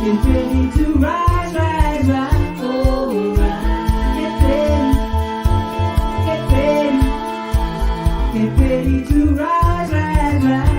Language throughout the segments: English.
Get ready to rise, rise, rise. Oh, rise. Get ready to rise, rise, rise.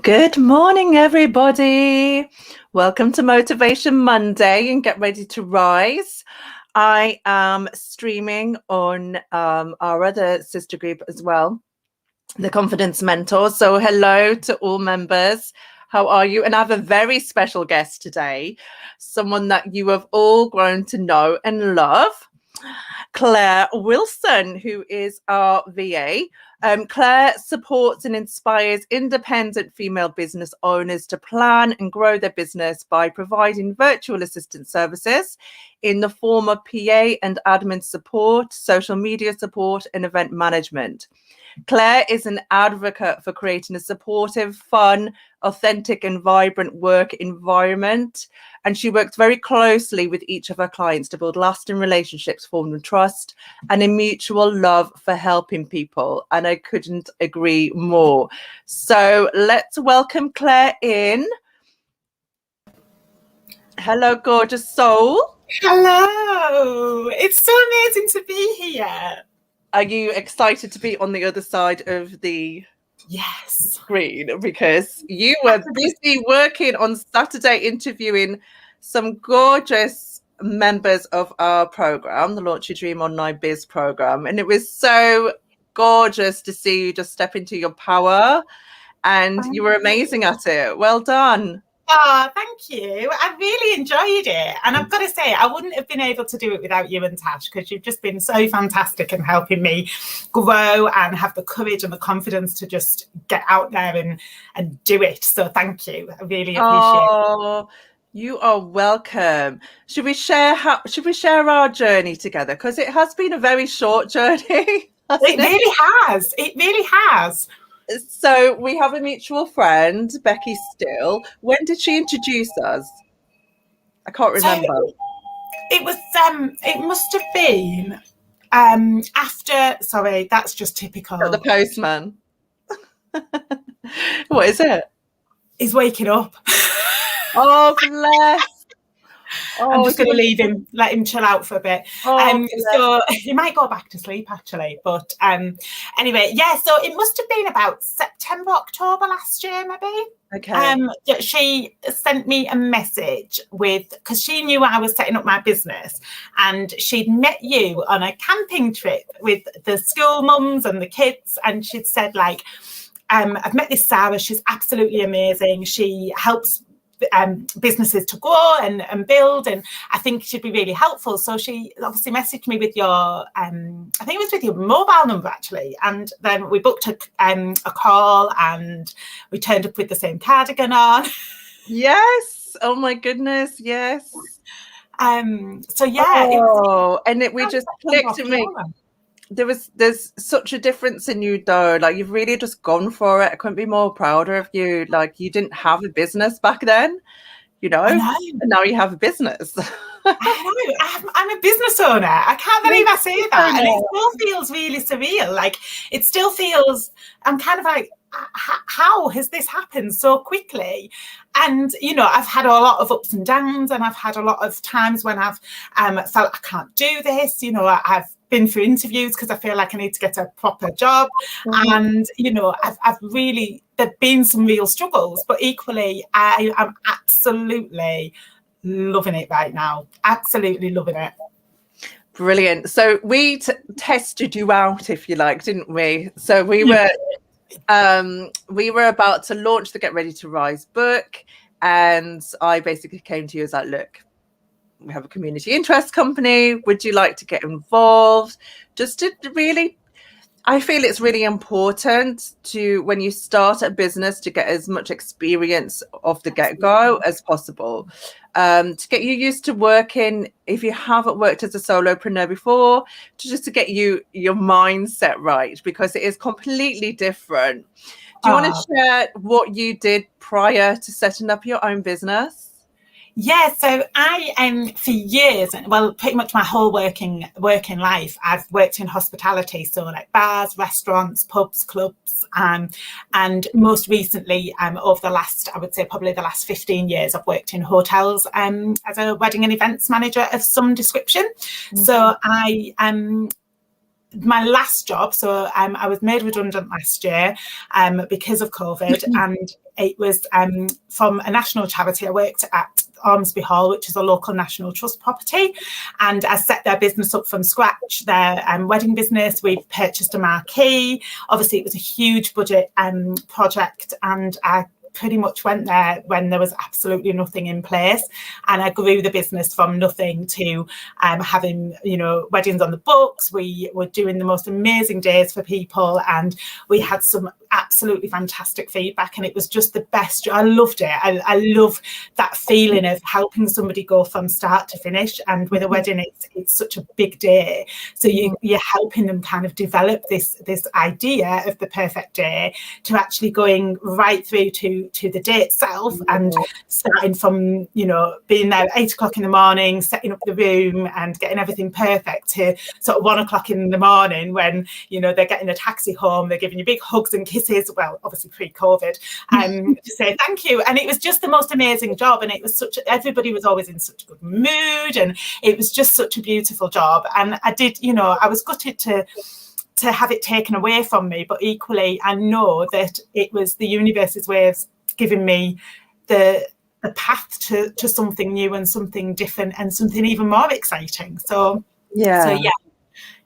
Good morning, everybody. Welcome to Motivation Monday and get ready to rise. I am streaming on our other sister group as well, the Confidence Mentors. So hello to all members. How are you? And I have a very special guest today, someone that you have all grown to know and love, Clare Wilson, who is our VA. Clare supports and inspires independent female business owners to plan and grow their business by providing virtual assistant services in the form of PA and admin support, social media support, and event management. Claire is an advocate for creating a supportive, fun, authentic and vibrant work environment. And she works very closely with each of her clients to build lasting relationships formed with trust and a mutual love for helping people. And I couldn't agree more. So let's welcome Claire in. Hello, gorgeous soul. Hello. It's so amazing to be here. Are you excited to be on the other side of the screen? Because you were busy working on Saturday interviewing some gorgeous members of our program, the Launch Your Dream Online Biz program. And it was so gorgeous to see you just step into your power, and you were amazing at it. Well done. Oh, thank you. I really enjoyed it. And I've got to say, I wouldn't have been able to do it without you and Tash, because you've just been so fantastic in helping me grow and have the courage and the confidence to just get out there and do it. So thank you. I really appreciate it. You are welcome. Should we share our journey together? Because it has been a very short journey. It really has. It really has. So we have a mutual friend, Becky Still. When did she introduce us? I can't remember. So it was it must have been after, sorry, that's just typical. The postman. What is it? He's waking up. Oh, bless. I'm just going to leave him, let him chill out for a bit. So he might go back to sleep, actually. But anyway, yeah, so it must have been about September, October last year, maybe. Okay. She sent me a message because she knew I was setting up my business, and she'd met you on a camping trip with the school mums and the kids, and she'd said, like, I've met this Sara, she's absolutely amazing. She helps businesses to grow and build, and I think she'd be really helpful. So she obviously messaged me with your I think it was with your mobile number, actually, and then we booked a call, and we turned up with the same cardigan on. Yes. Oh my goodness. Yes. So yeah. We just clicked at me. There's such a difference in you, though. Like, you've really just gone for it. I couldn't be more prouder of you. Like, you didn't have a business back then, you know, and now you have a business. I know. I'm a business owner. I can't believe I say that. And it still feels really surreal. Like, it still feels, I'm kind of like, how has this happened so quickly? And, you know, I've had a lot of ups and downs, and I've had a lot of times when I've felt I can't do this. You know, I've been through interviews because I feel like I need to get a proper job. And, you know, I've really, there've been some real struggles, but equally, I am absolutely loving it right now. Absolutely loving it. Brilliant. So we tested you out, if you like, didn't we? So we were about to launch the Get Ready to Rise book, and I basically came to you as like, look, we have a community interest company. Would you like to get involved? Just to really, I feel it's really important to, when you start a business, to get as much experience off the get-go as possible, to get you used to working, if you haven't worked as a solopreneur before, to get your mindset right, because it is completely different. Do you want to share what you did prior to setting up your own business? Yeah, so I for years, well, pretty much my whole working life, I've worked in hospitality, so like bars, restaurants, pubs, clubs, and most recently, over the last, I would say probably the last 15 years, I've worked in hotels as a wedding and events manager of some description. So my last job, so I was made redundant last year because of COVID, and it was from a national charity. I worked at Ormsby Hall, which is a local National Trust property, and I set their business up from scratch, their wedding business. We purchased a marquee. Obviously, it was a huge budget project, and I pretty much went there when there was absolutely nothing in place, and I grew the business from nothing to having, you know, weddings on the books. We were doing the most amazing days for people, and we had some absolutely fantastic feedback, and it was just the best. I loved it. I love that feeling of helping somebody go from start to finish. And with a wedding, it's such a big day, so you're helping them kind of develop this idea of the perfect day to actually going right through to the day itself, and starting from, you know, being there at 8 o'clock in the morning, setting up the room and getting everything perfect, to sort of 1 o'clock in the morning when, you know, they're getting a taxi home, they're giving you big hugs and kisses, well, obviously pre-COVID, to say thank you. And it was just the most amazing job, and it was everybody was always in such a good mood, and it was just such a beautiful job. And I did, you know, I was gutted to have it taken away from me, but equally I know that it was the universe's way of giving me the path to something new and something different and something even more exciting. So yeah,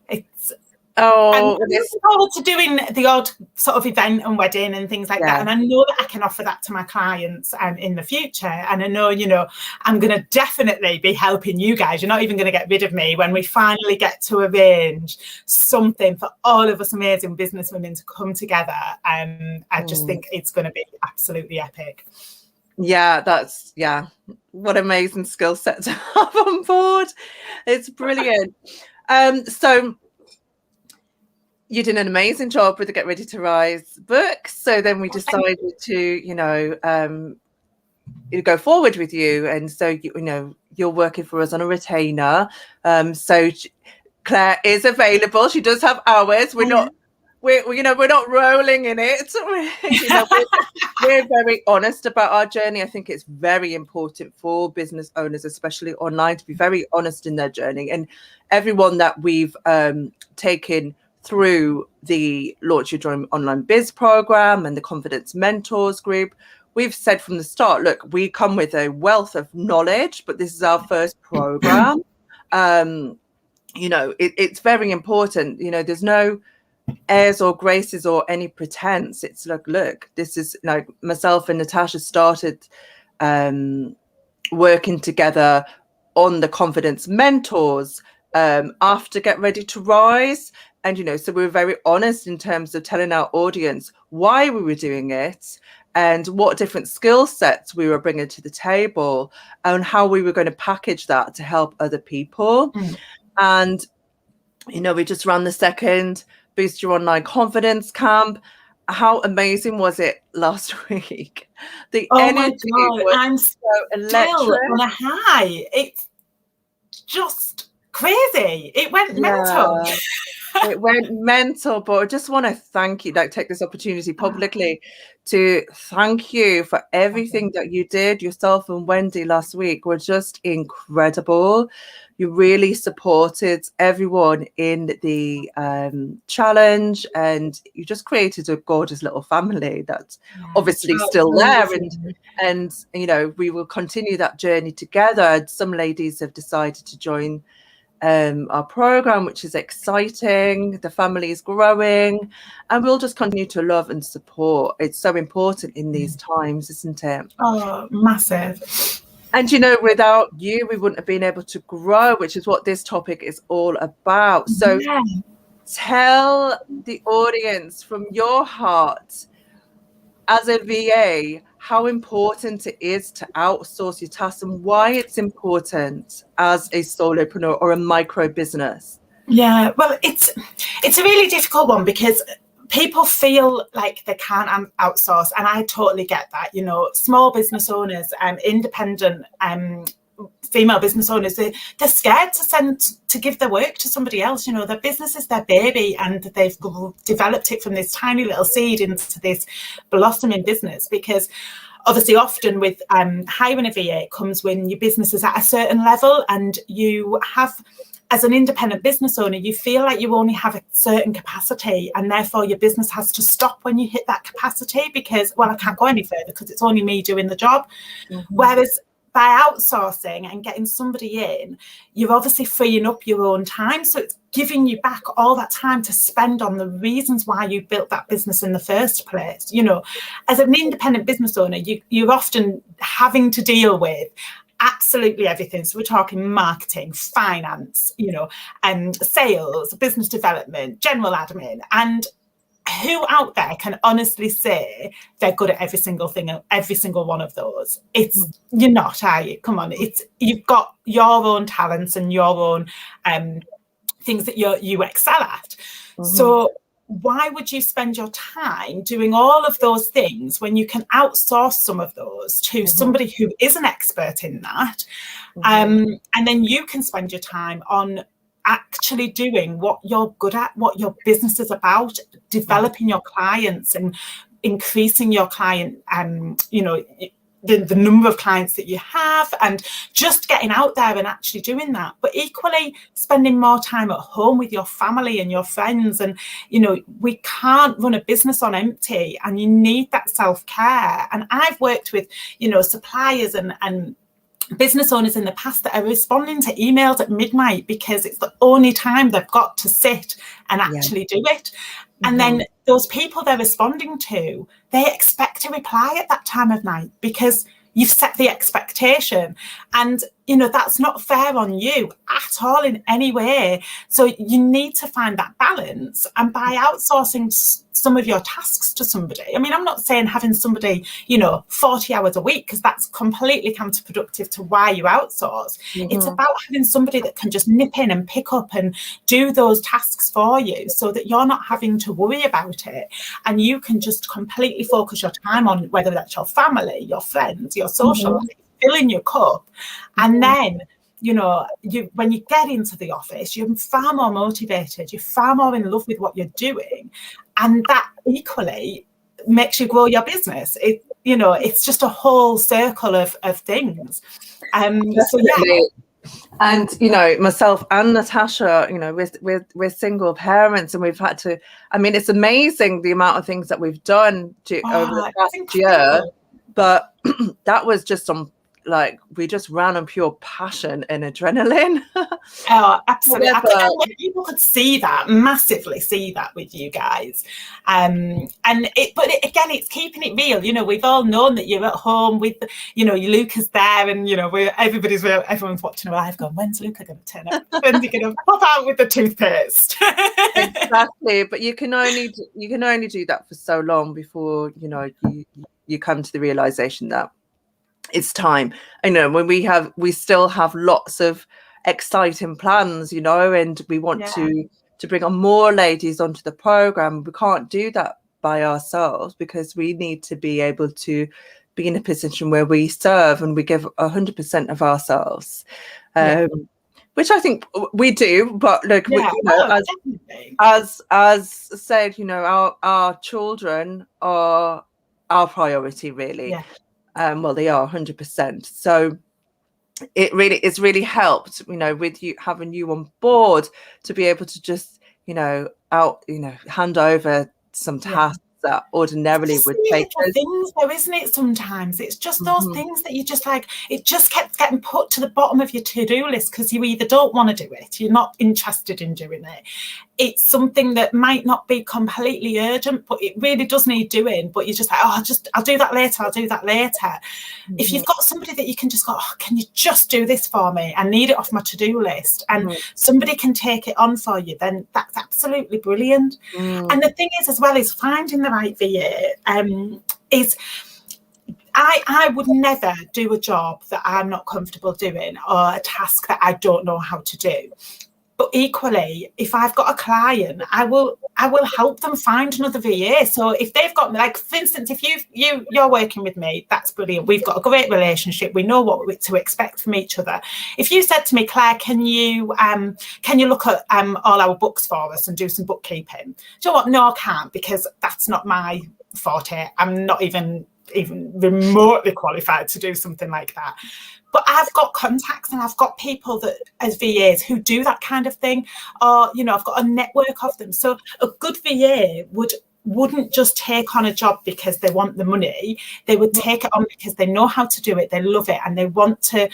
it's I'm looking forward to doing the odd sort of event and wedding and things like that. And I know that I can offer that to my clients in the future. And I know, you know, I'm going to definitely be helping you guys. You're not even going to get rid of me when we finally get to arrange something for all of us amazing businesswomen to come together. I just think it's going to be absolutely epic. Yeah, what amazing skill set to have on board. It's brilliant. So you did an amazing job with the Get Ready to Rise book. So then we decided to, you know, go forward with you. And so, you know, you're working for us on a retainer. So Claire is available. She does have hours. We're not rolling in it. You know, we're very honest about our journey. I think it's very important for business owners, especially online, to be very honest in their journey. And everyone that we've taken through the Launch Your Dream Online Biz program and the Confidence Mentors group, we've said from the start, look, we come with a wealth of knowledge, but this is our first program. You know, it's very important. You know, there's no airs or graces or any pretense. It's like, look, this is like myself and Natasha started working together on the Confidence Mentors after Get Ready to Rise. And, you know, so we were very honest in terms of telling our audience why we were doing it and what different skill sets we were bringing to the table and how we were going to package that to help other people. And, you know, we just ran the second Boost Your Online Confidence camp. How amazing was it last week? The energy was I'm so electric. Still on a high. It's just crazy. It went mental. It went mental, but I just want to thank you, like take this opportunity publicly to thank you for everything that you did. Yourself and Wendy last week were just incredible. You really supported everyone in the challenge, and you just created a gorgeous little family that's obviously still there. And you know, we will continue that journey together. Some ladies have decided to join our program, which is exciting. The family is growing, and we'll just continue to love and support. It's so important in these times, isn't it? Oh, massive. And you know, without you, we wouldn't have been able to grow, which is what this topic is all about. So tell the audience from your heart, as a VA, how important it is to outsource your tasks and why it's important as a solopreneur or a micro business. Yeah, well, it's a really difficult one because people feel like they can't outsource, and I totally get that. You know, small business owners, independent female business owners, they're scared to give their work to somebody else. You know, their business is their baby, and they've developed it from this tiny little seed into this blossoming business. Because obviously often with hiring a VA comes when your business is at a certain level, and you have, as an independent business owner, you feel like you only have a certain capacity, and therefore your business has to stop when you hit that capacity because, well, I can't go any further because it's only me doing the job. Whereas by outsourcing and getting somebody in, you're obviously freeing up your own time. So it's giving you back all that time to spend on the reasons why you built that business in the first place. You know, as an independent business owner, you're often having to deal with absolutely everything. So we're talking marketing, finance, you know, and sales, business development, general admin. And who out there can honestly say they're good at every single thing, every single one of those? You're not, are you? Come on, you've got your own talents and your own things that you excel at. So why would you spend your time doing all of those things when you can outsource some of those to somebody who is an expert in that? And then you can spend your time on actually doing what you're good at, what your business is about, developing your clients and increasing your client, the number of clients that you have, and just getting out there and actually doing that. But equally spending more time at home with your family and your friends. And, we can't run a business on empty, and you need that self-care. And I've worked with, suppliers and business owners in the past that are responding to emails at midnight because it's the only time they've got to sit and actually do it. And then those people they're responding to, they expect a reply at that time of night because you've set the expectation. And, that's not fair on you at all in any way. So you need to find that balance. And by outsourcing some of your tasks to somebody, I mean, I'm not saying having somebody, 40 hours a week, because that's completely counterproductive to why you outsource. It's about having somebody that can just nip in and pick up and do those tasks for you so that you're not having to worry about it. And you can just completely focus your time on whether that's your family, your friends, your social life, filling your cup. And then, when you get into the office, you're far more motivated, you're far more in love with what you're doing. And that equally makes you grow your business. It's just a whole circle of things. So yeah. And myself and Natasha, we're single parents, and we've had to. I mean, it's amazing the amount of things that we've done over the past year. But that was just we just ran on pure passion and adrenaline. Oh, absolutely. I think people could massively see that with you guys. But it's keeping it real. We've all known that you're at home with, Luca's there, and, everyone's watching a live going, when's Luca going to turn up? When's he going to pop out with the toothpaste? Exactly. But you can only do that for so long before, you come to the realization that it's time. I know when we still have lots of exciting plans, and we want to bring on more ladies onto the program. We can't do that by ourselves because we need to be able to be in a position where we serve and we give 100% of ourselves, which I think we do. But look, as said, our children are our priority, really. Well, they are 100%. So it's really helped, with you having you on board to be able to just, hand over some tasks that ordinarily would take us. Things though, isn't it? Sometimes it's just those things that you just it just kept getting put to the bottom of your to-do list because you either don't want to do it, you're not interested in doing it. It's something that might not be completely urgent, but it really does need doing. But you're just like, I'll do that later. If you've got somebody that you can just go, can you just do this for me? I need it off my to-do list. And somebody can take it on for you, then that's absolutely brilliant. And the thing is, as well, is finding the right VA is... I would never do a job that I'm not comfortable doing or a task that I don't know how to do. But equally, if I've got a client, I will help them find another VA. So if they've got, for instance, if you're working with me, that's brilliant. We've got a great relationship. We know what to expect from each other. If you said to me, Claire, can you look at all our books for us and do some bookkeeping? Do you know what? No, I can't, because that's not my forte. I'm not even remotely qualified to do something like that. But I've got contacts and I've got people that as VAs who do that kind of thing, or I've got a network of them. So a good VA wouldn't just take on a job because they want the money. They would take it on because they know how to do it, they love it, and they want to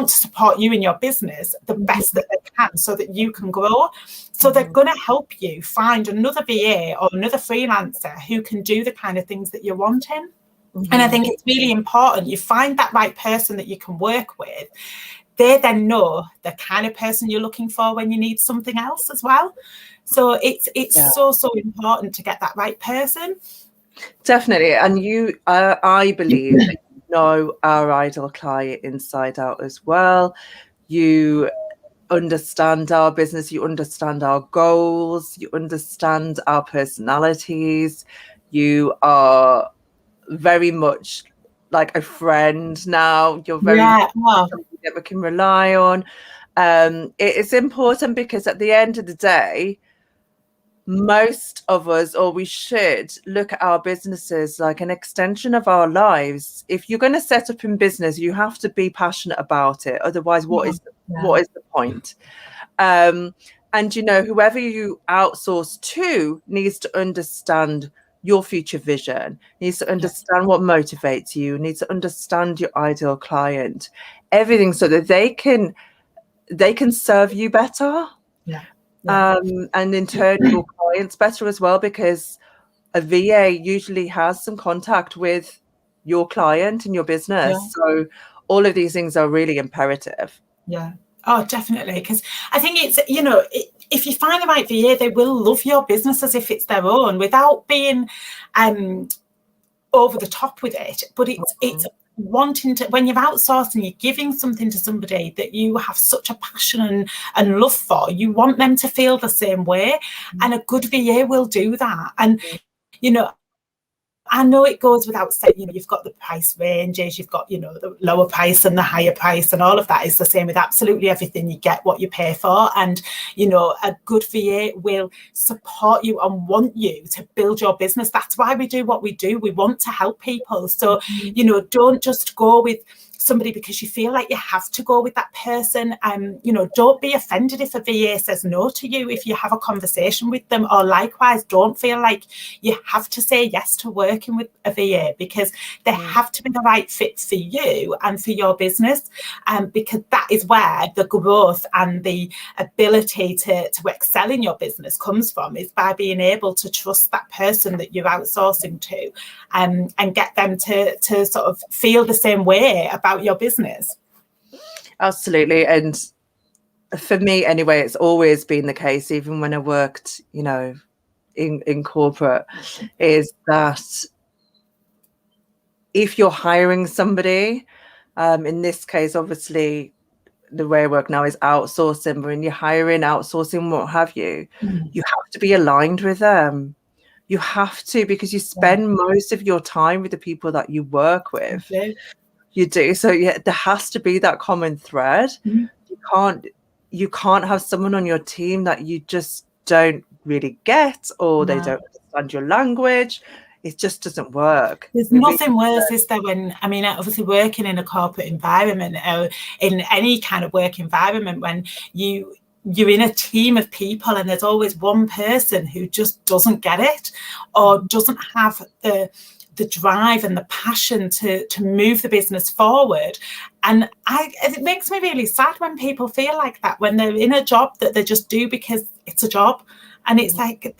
support you in your business the best that they can so that you can grow. So they're going to help you find another VA or another freelancer who can do the kind of things that you're wanting. And I think it's really important you find that right person that you can work with. they then know the kind of person you're looking for when you need something else as well. So it's so important to get that right person. Definitely. And you, I believe that you know our ideal client inside out as well. You understand our business, you understand our goals, you understand our personalities. You are very much like a friend now. You're very much somebody that we can rely on. It's important because at the end of the day, most of us, or we should, look at our businesses like an extension of our lives. If you're going to set up in business, you have to be passionate about it. Otherwise, what is the point? And you know, whoever you outsource to needs to understand your future vision, needs to understand what motivates you, needs to understand your ideal client, everything, so that they can serve you better. And in turn your clients better as well, because a VA usually has some contact with your client and your business. So all of these things are really imperative. Oh, definitely. Because I think it's, you know, if you find the right VA, they will love your business as if it's their own, without being over the top with it. But it's wanting to, when you're outsourcing, you're giving something to somebody that you have such a passion and love for, you want them to feel the same way. And a good VA will do that. And, you know, I know it goes without saying, you know, you've got the price ranges, you've got, you know, the lower price and the higher price, and all of that is the same with absolutely everything. You get what you pay for. And, you know, a good VA will support you and want you to build your business. That's why we do what we do. We want to help people. So, you know, don't just go with somebody because you feel like you have to go with that person. You know, don't be offended if a VA says no to you if you have a conversation with them, or likewise, don't feel like you have to say yes to working with a VA, because they have to be the right fit for you and for your business, because that is where the growth and the ability to excel in your business comes from, is by being able to trust that person that you're outsourcing to, and get them to sort of feel the same way about your business. Absolutely. And for me anyway, it's always been the case, even when I worked, you know, in corporate, is that if you're hiring somebody, in this case, obviously the way I work now is outsourcing, but when you're hiring, outsourcing, what have you, you have to be aligned with them. You have to, because you spend most of your time with the people that you work with. You do. So yeah, there has to be that common thread. You can't have someone on your team that you just don't really get, or they don't understand your language. It just doesn't work. There's nothing worse, is there, when, I mean, obviously working in a corporate environment, or in any kind of work environment, when you're in a team of people and there's always one person who just doesn't get it, or doesn't have the drive and the passion to move the business forward. And it makes me really sad when people feel like that, when they're in a job that they just do because it's a job. And it's like,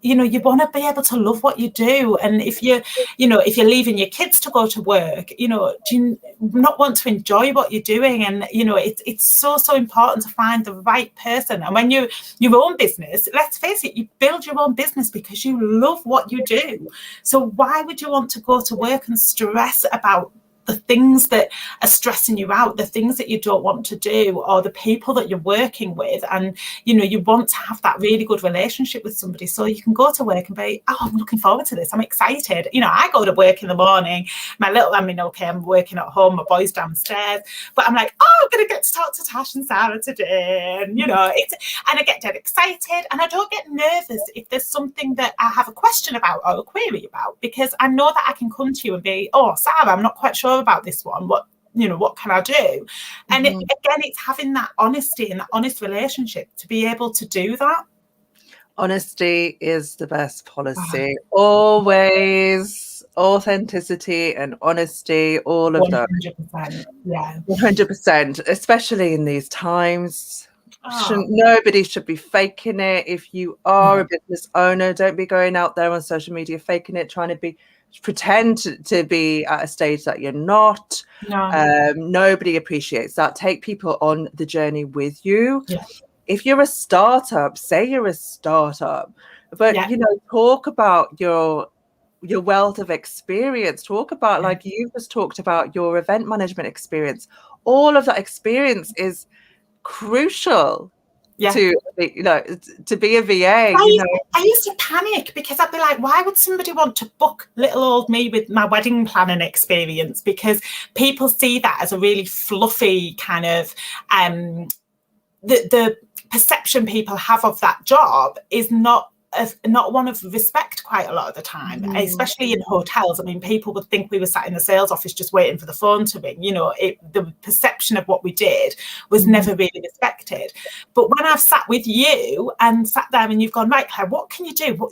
you know, you want to be able to love what you do. And if you're leaving your kids to go to work, you know, do you not want to enjoy what you're doing? And, you know, it's so important to find the right person. And when your own business, let's face it, you build your own business because you love what you do. So why would you want to go to work and stress about the things that are stressing you out, the things that you don't want to do, or the people that you're working with? And, you know, you want to have that really good relationship with somebody, so you can go to work and be, oh, I'm looking forward to this, I'm excited. You know, I go to work in the morning, I'm working at home, my boy's downstairs, but I'm like, oh, I'm going to get to talk to Tash and Sara today. And, you know, and I get dead excited, and I don't get nervous if there's something that I have a question about or a query about, because I know that I can come to you and be, oh, Sara, I'm not quite sure about this one, what can I do? And again, it's having that honesty and that honest relationship to be able to do that. Honesty is the best policy. Always. Authenticity and honesty, all of 100%, that. yeah, 100%, especially in these times. Nobody should be faking it. If you are a business owner, don't be going out there on social media faking it, trying to be pretend to be at a stage that you're not. No. Nobody appreciates that. Take people on the journey with you. Yeah. If you're a startup, say you're a startup, but Yeah. you know, talk about your wealth of experience. Talk about, like you just talked about, your event management experience. All of that experience is crucial to, you know, to be a VA. You know, I used to panic because I'd be like, why would somebody want to book little old me with my wedding planning experience? Because people see that as a really fluffy kind of the perception people have of that job is not one of respect quite a lot of the time, especially in hotels. I mean, people would think we were sat in the sales office just waiting for the phone to ring. You know, the perception of what we did was never really respected. But when I've sat with you and sat there and you've gone, right, Claire, what can you do?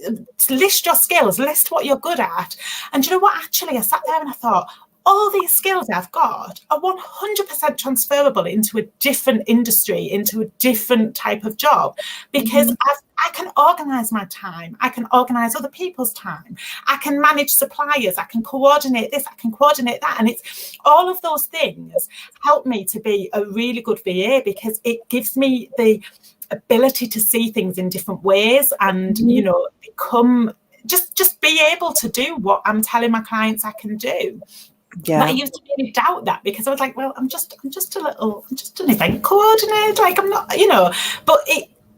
List your skills, list what you're good at. And you know what? Actually, I sat there and I thought, all these skills I've got are 100% transferable into a different industry, into a different type of job, because I can organise my time, I can organise other people's time, I can manage suppliers, I can coordinate this, I can coordinate that. And it's all of those things help me to be a really good VA, because it gives me the ability to see things in different ways and, you know, become just be able to do what I'm telling my clients I can do. Yeah. But I used to really doubt that, because I was like, well, I'm just an event coordinator, like I'm not, you know. But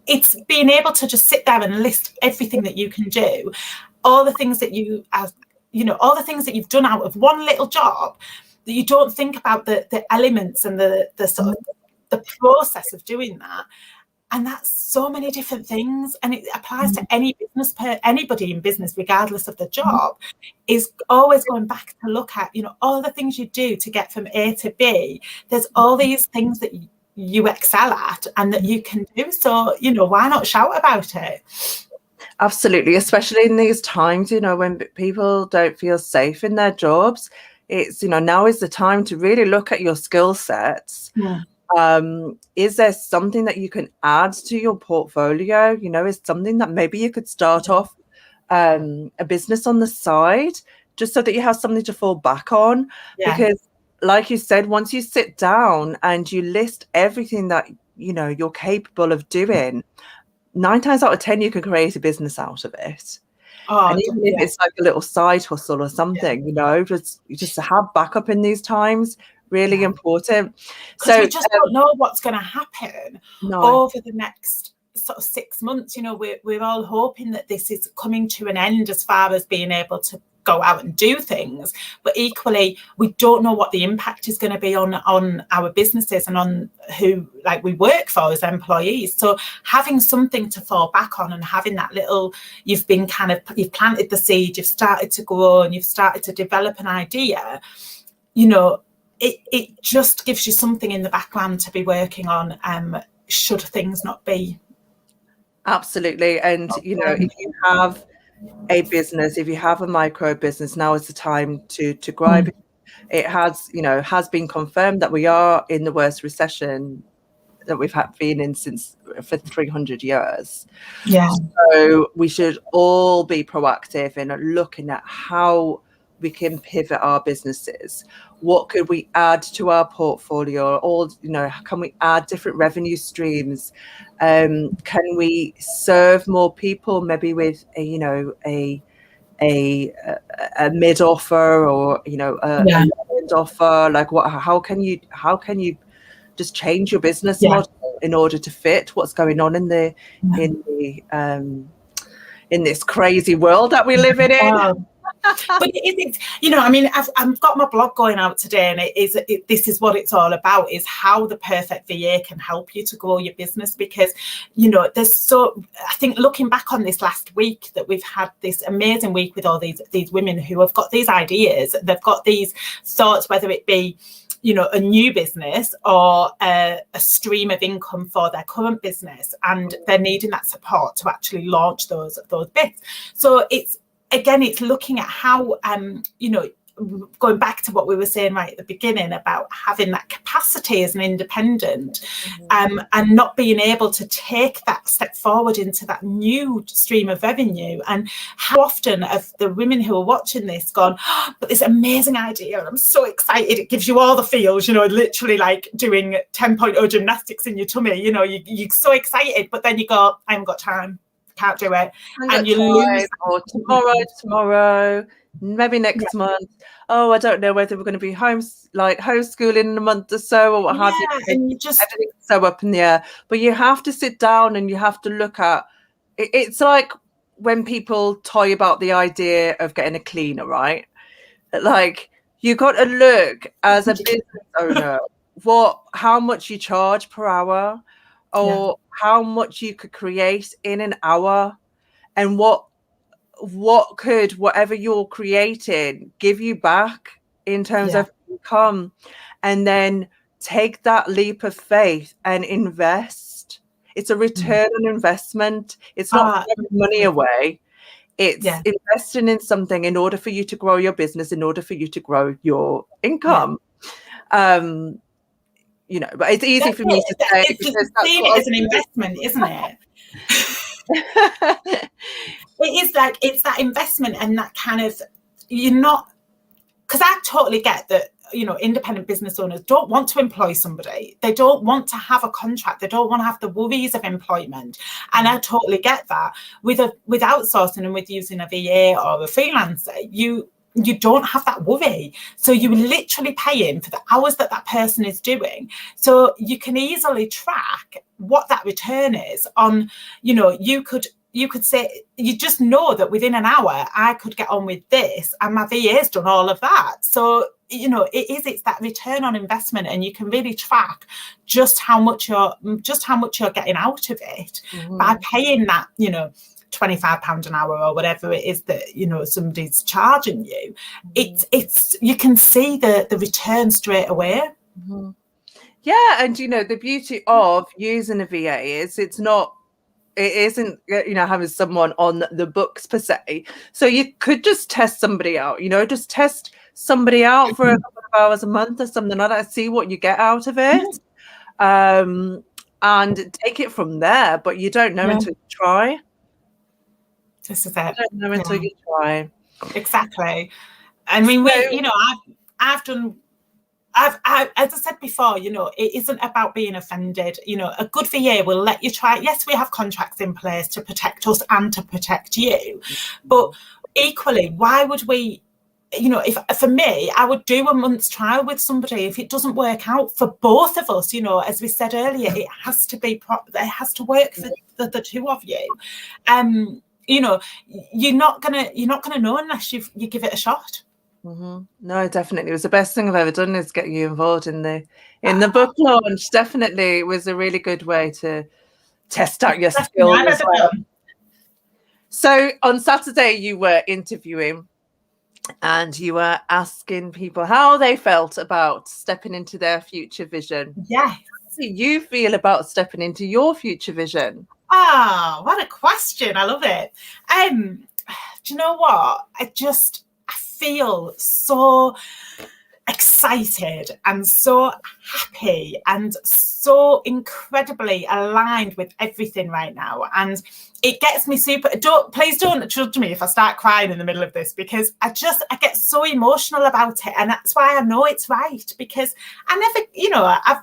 it's being able to just sit there and list everything that you can do, all the things that all the things that you've done out of one little job, that you don't think about the elements and the sort of the process of doing that. And that's so many different things, and it applies to anybody in business, regardless of the job, is always going back to look at, you know, all the things you do to get from A to B. There's all these things that you excel at and that you can do. So, you know, why not shout about it? Absolutely, especially in these times, you know, when people don't feel safe in their jobs. It's, you know, now is the time to really look at your skill sets. Yeah. Is there something that you can add to your portfolio? You know, is something that maybe you could start off a business on the side, just so that you have something to fall back on. Because like you said, once you sit down and you list everything that, you know, you're capable of doing, 9 times out of 10 you can create a business out of it. And even if it's like a little side hustle or something, you know, just to have backup in these times, really important. So we just don't know what's going to happen over the next sort of 6 months. You know, we're all hoping that this is coming to an end as far as being able to go out and do things, but equally we don't know what the impact is going to be on our businesses and on who like we work for as employees. So having something to fall back on and having that little, you've planted the seed, you've started to grow and you've started to develop an idea, you know, it just gives you something in the background to be working on, should things not be. Absolutely. And you know, if you have a business, if you have a micro business, now is the time to grow. It has, you know, has been confirmed that we are in the worst recession that we've been in for 300 years. Yeah. So we should all be proactive in looking at how we can pivot our businesses. What could we add to our portfolio? Or, you know, can we add different revenue streams? Can we serve more people, maybe with a mid offer, or, you know, a mid offer? Like, how can you just change your business model in order to fit what's going on in this crazy world that we live in? But it's, you know, I mean, I've got my blog going out today, and this is what it's all about, is how the perfect VA can help you to grow your business. Because, you know, I think looking back on this last week, that we've had this amazing week with all these women who have got these ideas, they've got these thoughts, whether it be, you know, a new business or a stream of income for their current business, and they're needing that support to actually launch those bits. So it's looking at how, you know, going back to what we were saying right at the beginning about having that capacity as an independent, and not being able to take that step forward into that new stream of revenue. And how often have the women who are watching this gone, oh, but this amazing idea, and I'm so excited, it gives you all the feels, you know, literally like doing 10.0 gymnastics in your tummy, you know, you're so excited, but then you go, I haven't got time, can't do it, and you lose. Or tomorrow, maybe next month. Oh, I don't know whether we're going to be homeschooling in a month or so, or what have you. And you just, everything's so up in the air. But you have to sit down and you have to look at it. It's like when people toy about the idea of getting a cleaner, right? Like, you got to look as a business owner how much you charge per hour, or how much you could create in an hour, and what could whatever you're creating give you back in terms of income, and then take that leap of faith and invest. It's a return on investment. It's not throwing money away. It's investing in something in order for you to grow your business, in order for you to grow your income. You know, but it's easy for me to say. It's seen it as an investment, isn't it? It is like, it's that investment, and that kind of, you're not, because I totally get that, you know, independent business owners don't want to employ somebody. They don't want to have a contract. They don't want to have the worries of employment. And I totally get that. With outsourcing and with using a VA or a freelancer, you don't have that worry. So you literally pay in for the hours that person is doing. So you can easily track what that return is on, you know, you could say, you just know that within an hour I could get on with this, and my VA's done all of that. So, you know, it's that return on investment, and you can really track just how much you're getting out of it by paying that, you know, £25 an hour or whatever it is that, you know, somebody's charging you. It's you can see the return straight away. Yeah, and you know, the beauty of using a VA is it isn't, you know, having someone on the books per se. So you could just test somebody out, you know, just test somebody out for a couple of hours a month or something like that, see what you get out of it, and take it from there. But you don't know until you try. This is it. You don't know until you try. Exactly. I mean, you know, I've done. As I said before, you know, it isn't about being offended. You know, a good VA will let you try. Yes, we have contracts in place to protect us and to protect you. But equally, why would we, you know, if for me, I would do a month's trial with somebody. If it doesn't work out for both of us, you know, as we said earlier, it has to be, it has to work for the two of you. You know, you're not gonna know unless you give it a shot. No, definitely. It was the best thing I've ever done is get you involved in the book launch. Definitely, it was a really good way to test out your skills as well. So on Saturday you were interviewing and you were asking people how they felt about stepping into their future vision. Yes. How do you feel about stepping into your future vision? Ah, what a question. I love it. Do you know what? I feel so excited and so happy and so incredibly aligned with everything right now, and it gets me please don't judge me if I start crying in the middle of this, because I get so emotional about it, and that's why I know it's right, because I never, you know, I've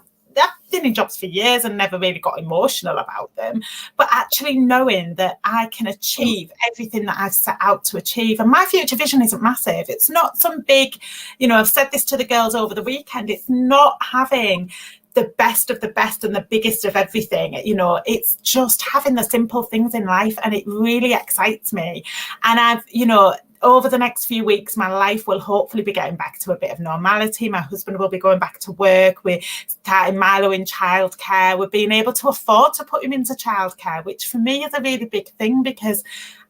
been in jobs for years and never really got emotional about them, but actually knowing that I can achieve everything that I've set out to achieve, and my future vision isn't massive. It's not some big, you know, I've said this to the girls over the weekend, it's not having the best of the best and the biggest of everything, you know, it's just having the simple things in life, and it really excites me. And I've, you know, over the next few weeks, my life will hopefully be getting back to a bit of normality. My husband will be going back to work. We're starting Milo in childcare. We're being able to afford to put him into childcare, which for me is a really big thing, because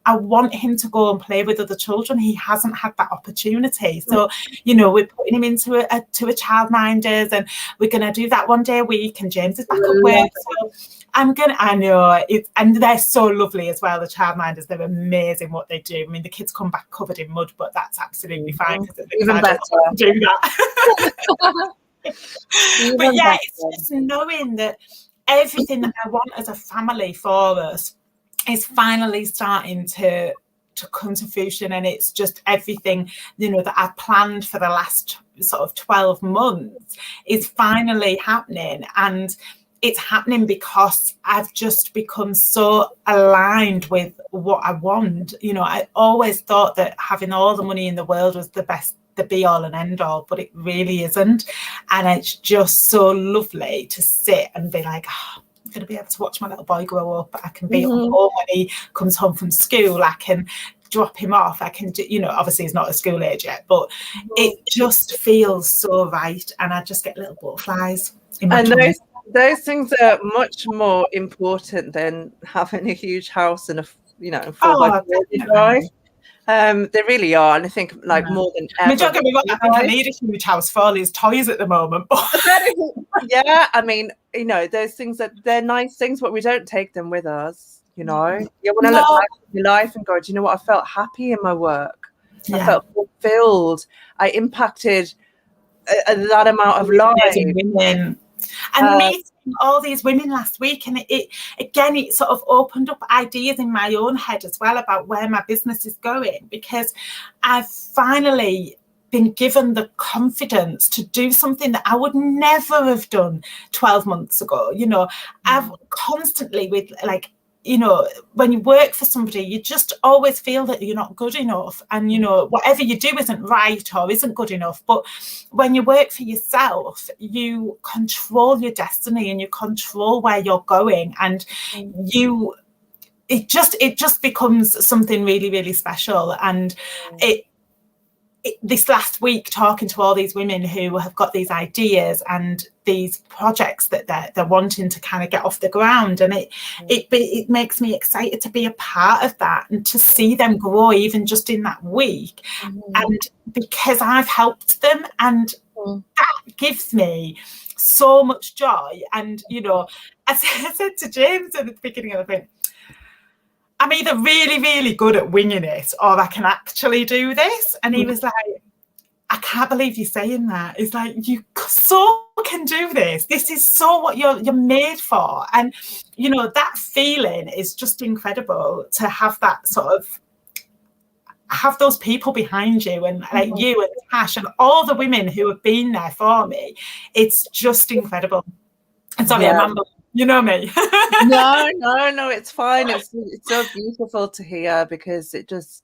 I want him to go and play with other children. He hasn't had that opportunity. So, you know, we're putting him into a childminders, and we're going to do that one day a week, and James is back at work. So I know it, and they're so lovely as well. The childminders, they're amazing what they do. I mean, the kids come back covered in mud, but that's absolutely fine because Even I don't want to do that. But yeah, it's just knowing that everything that I want as a family for us is finally starting to come to fruition, and it's just everything, you know, that I planned for the last sort of 12 months is finally happening. And it's happening because I've just become so aligned with what I want. You know, I always thought that having all the money in the world was the be all and end all, but it really isn't. And it's just so lovely to sit and be like, oh, I'm going to be able to watch my little boy grow up. I can be at home when he comes home from school. I can drop him off. I can do, you know, obviously he's not a school age yet, but it just feels so right. And I just get little butterflies in my tummy. Those things are much more important than having a huge house and a 4x4 drive. They really are, and I think more than ever. I mean, don't get me wrong, I think I need a huge house for all these toys at the moment. Yeah, I mean, you know, those things they're nice things, but we don't take them with us. You know, you want to look back at your life and go, do you know what? I felt happy in my work. I felt fulfilled. I impacted that amount of lives. And meeting all these women last week, and it sort of opened up ideas in my own head as well about where my business is going, because I've finally been given the confidence to do something that I would never have done 12 months ago. You know, I've constantly with you know, when you work for somebody, you just always feel that you're not good enough, and you know, whatever you do isn't right or isn't good enough. But when you work for yourself, you control your destiny and you control where you're going, and it just becomes something really, really special. And this last week, talking to all these women who have got these ideas and these projects that they're wanting to kind of get off the ground, and it makes me excited to be a part of that and to see them grow even just in that week. And because I've helped them, and that gives me so much joy. And you know, I said to James at the beginning of the thing, I'm either really, really good at winging it, or I can actually do this. And he was like, I can't believe you're saying that. It's like, you so can do this. This is so what you're made for. And, you know, that feeling is just incredible, to have that sort of, have those people behind you, and like you and Tash and all the women who have been there for me. It's just incredible. And sorry, I'm you know me. No, it's fine. It's so beautiful to hear, because it's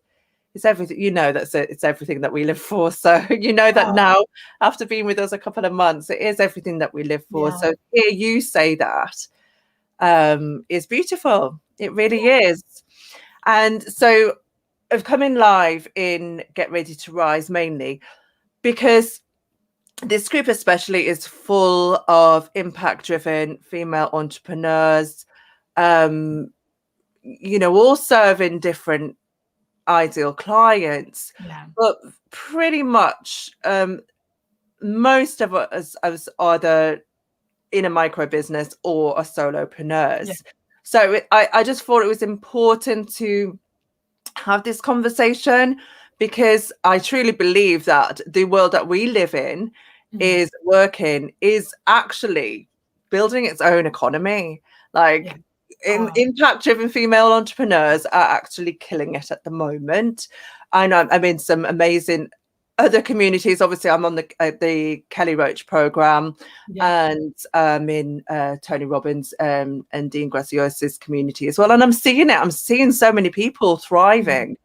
everything, you know, it's everything that we live for. So you know that now, after being with us a couple of months, it is everything that we live for. So to hear you say that is beautiful. It really is. And so of coming live in Get Ready to Rise, mainly because this group especially is full of impact-driven female entrepreneurs, you know, all serving different ideal clients. But pretty much most of us either in a micro business or are solopreneurs. So I just thought it was important to have this conversation, because I truly believe that the world that we live in is actually building its own economy. Impact-driven female entrepreneurs are actually killing it at the moment. I know I'm in some amazing other communities. Obviously, I'm on the Kelly Roach program, and in Tony Robbins and Dean Graciosi's community as well. And I'm seeing it. I'm seeing so many people thriving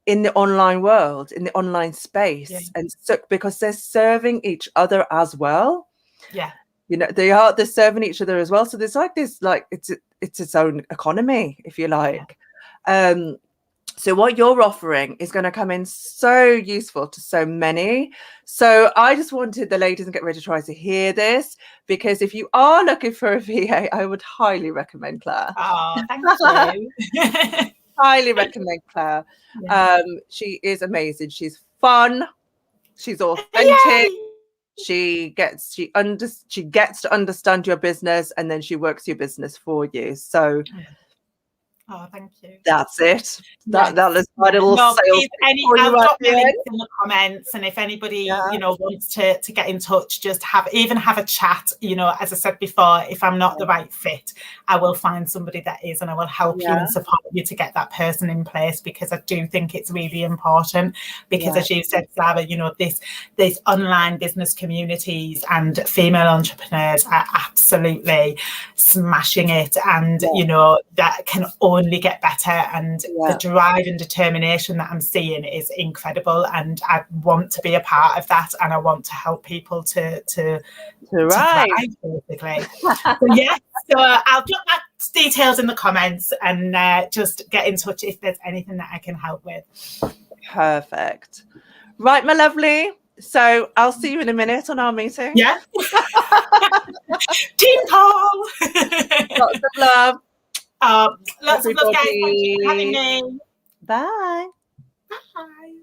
in the online world, in the online space, and so, because they're serving each other as well. You know, they're serving each other as well. So there's it's its own economy, if you like. So what you're offering is going to come in so useful to so many. So I just wanted the ladies and Get Ready to Try to hear this, because if you are looking for a VA, I would highly recommend Clare. Oh, thank you. Highly recommend Clare. She is amazing. She's fun. She's authentic. She gets to understand your business, and then she works your business for you. So oh, thank you. that's it. That Yes. is my little sales pitch for you I'll at drop the the end. links in the comments, and if anybody wants to get in touch, just have a chat. As I said before, if I'm not the right fit, I will find somebody that is, and I will help you and support you to get that person in place, because I do think it's really important. Because as you said, Sara, these online business communities and female entrepreneurs are absolutely smashing it, and that can only get better, and the drive and determination that I'm seeing is incredible, and I want to be a part of that, and I want to help people to thrive, basically. So I'll drop that details in the comments, and just get in touch if there's anything that I can help with. Perfect. Right, my lovely. So I'll see you in a minute on our meeting. Yeah. Team call. Lots of love. Lots of love, guys. Thank you for having me. Bye. Bye.